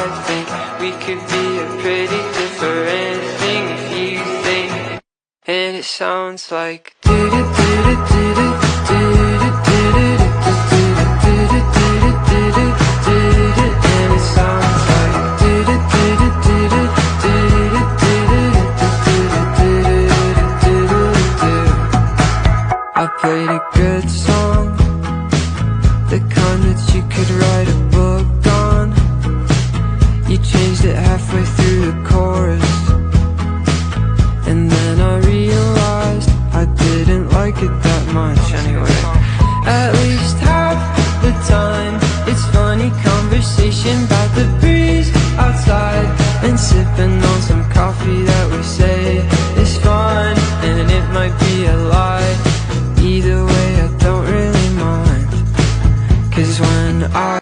I think we could be a pretty different thing if you think. And it sounds like I played a good song, the kind that you could write a book on. You changed it halfway through the chorus, and then I realized I didn't like it that much anyway. At least half the time it's funny conversation about the breeze outside and sipping on some coffee that we say is fun, and it might be a lie. Either way I don't really mind, 'cause when I